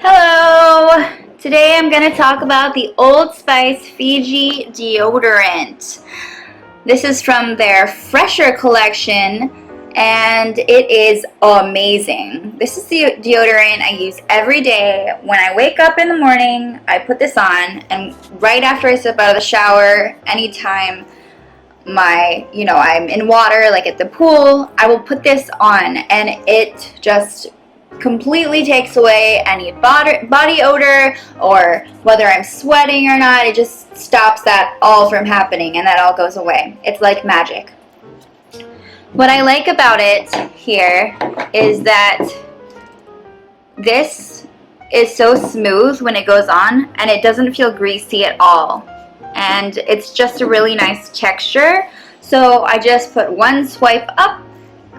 Hello! Today I'm going to talk about the Old Spice Fiji deodorant. This is from their Fresher collection and it is amazing. This is the deodorant I use every day. When I wake up in the morning, I put this on, and right after I step out of the shower, anytime I'm in water, like at the pool, I will put this on, and it just completely takes away any body odor, or whether I'm sweating or not. It just stops that all from happening, and that all goes away. It's like magic. What I like about it here is that this is so smooth when it goes on, and it doesn't feel greasy at all. And it's just a really nice texture. So I just put one swipe up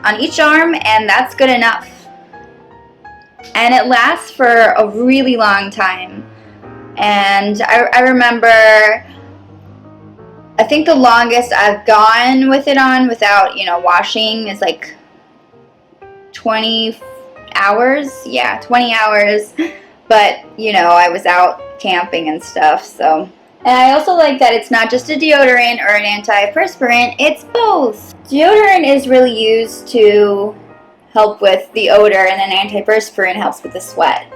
on each arm, and that's good enough. And it lasts for a really long time. And I remember, I think the longest I've gone with it on without, washing is like 20 hours. Yeah, 20 hours. But, I was out camping and stuff, so. And I also like that it's not just a deodorant or an antiperspirant, it's both. Deodorant is really used to help with the odor, and then antiperspirant helps with the sweat.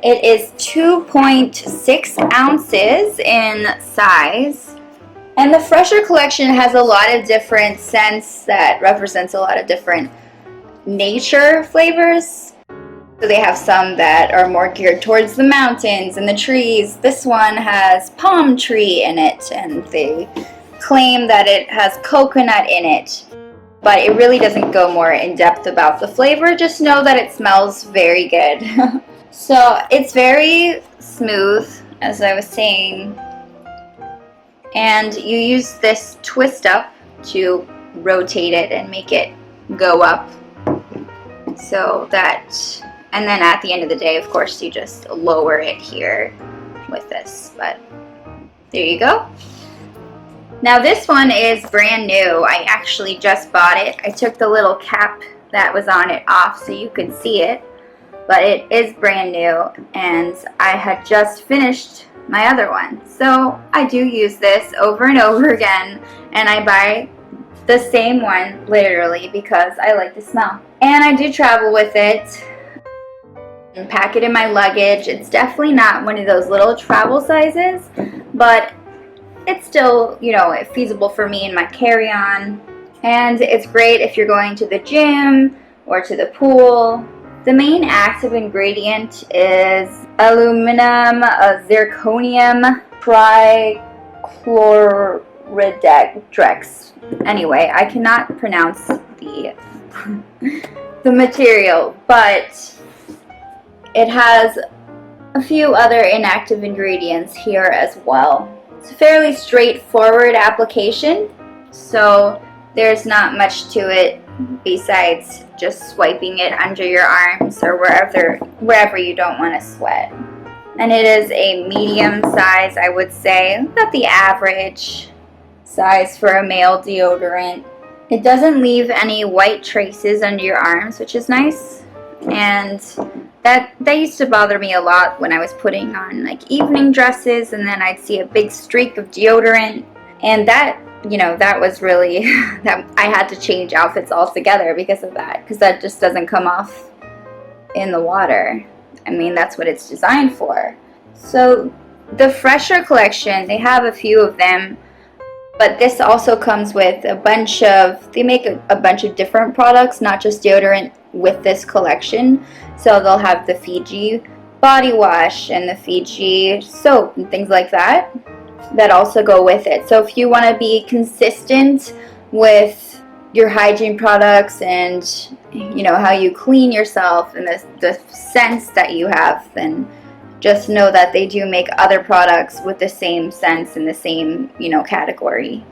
It is 2.6 ounces in size. And the Fresher collection has a lot of different scents that represents a lot of different nature flavors. So they have some that are more geared towards the mountains and the trees. This one has palm tree in it, and they claim that it has coconut in it. But it really doesn't go more in depth about the flavor. Just know that it smells very good. So it's very smooth, as I was saying. And you use this twist up to rotate it and make it go up. So that... And then at the end of the day, of course, you just lower it here with this. But there you go. Now this one is brand new. I actually just bought it. I took the little cap that was on it off so you could see it. But it is brand new, and I had just finished my other one. So I do use this over and over again, and I buy the same one literally because I like the smell. And I do travel with it. And pack it in my luggage. It's definitely not one of those little travel sizes, but it's still, feasible for me in my carry-on. And it's great if you're going to the gym or to the pool. The main active ingredient is aluminum zirconium trichlorohydrex. Anyway, I cannot pronounce the material, but it has a few other inactive ingredients here as well. It's a fairly straightforward application, so there's not much to it besides just swiping it under your arms or wherever you don't want to sweat. And it is a medium size, I would say, about the average size for a male deodorant. It doesn't leave any white traces under your arms, which is nice. And that used to bother me a lot when I was putting on like evening dresses, and then I'd see a big streak of deodorant, and that was really that I had to change outfits altogether because of that, because that just doesn't come off in the water. I mean, that's what it's designed for. So the Fresher collection, they have a few of them, but this also comes with a bunch of, they make a bunch of different products, not just deodorant, with this collection. So they'll have the Fiji body wash and the Fiji soap and things like that also go with it. So if you want to be consistent with your hygiene products and how you clean yourself and the scents that you have, then just know that they do make other products with the same scents in the same category.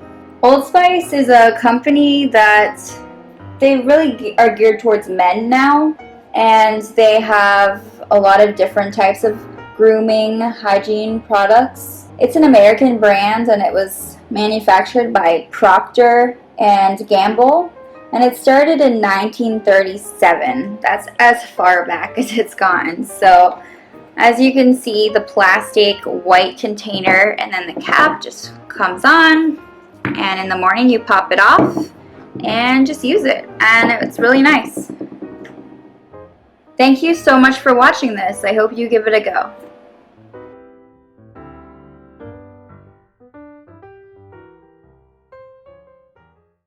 Old Spice is a company that they really are geared towards men now, and they have a lot of different types of grooming hygiene products. It's an American brand, and it was manufactured by Procter and Gamble, and it started in 1937. That's as far back as it's gone. So As you can see, the plastic white container and then the cap just comes on, and in the morning you pop it off and just use it, and it's really nice. Thank you so much for watching this. I hope you give it a go.